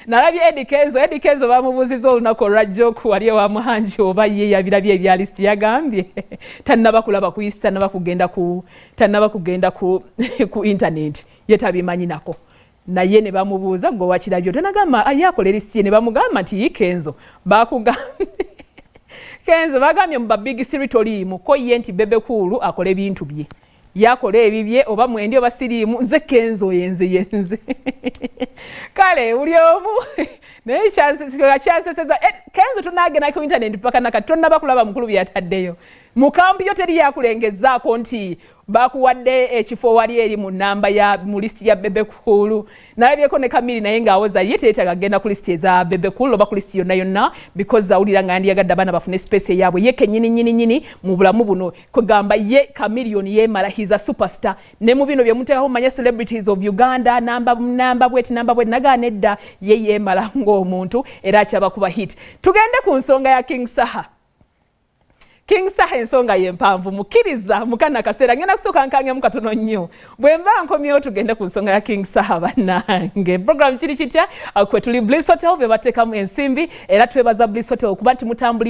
Nalabye Eddie Kenzo bamubuuziza olunaku olwajjooku wali ewa Muhanji oba ye yabirabye ebya listi yagambye tannaba kulaba ku Insta tannaba kugenda ku internet ye tabimanyi nako naye ne bamubuuza gwe wakirabye tonagamba ayakola listi ye ne bamugamba nti Kenzo bakugambye Kenzo bagambye mu big 3 toliimu ko ye nti Bebe Cool akola ebintu bye yakola ebibye oba mwendi oba siriimu nze Kenzo yenze kale uli omu naye kyanseseza Kenzo tunagenda ku internet paka nakati tonnaba kulaba mukulu byataddeyo mu kampi yo teri yakulengezaako nti bakuwadde ekifo wali eri mu namba ya mu listi ya Bebe Cool nalabyeko ne Kamili naye ngaawoza ye teetaga agenda ku listi eza Bebe Cool oba ku listi yonna because awulira nga yandiyagadde abaana bafune space yaabwe ye kenyini mu bulamu buno kugamba ye Chameleon yemala he's a superstar ne mu bino byemuteekaho manya celebrities of Uganda namba bweti nagaana edda ye yemala ng'omuntu era akyaba kuba hit. Tugende ku nsonga ya King Saha ensonga y'empanvu mukkiriza mukana kaseera ngenda kusooka nkange mukatono nnyo bwe mba nkomyewo tugende ku nsonga ya King Saha bannange program kiri kitya kwe tuli Bliss Hotel bye bateekamu ensimbi era twebaza Bliss Hotel okuba nti mutambuli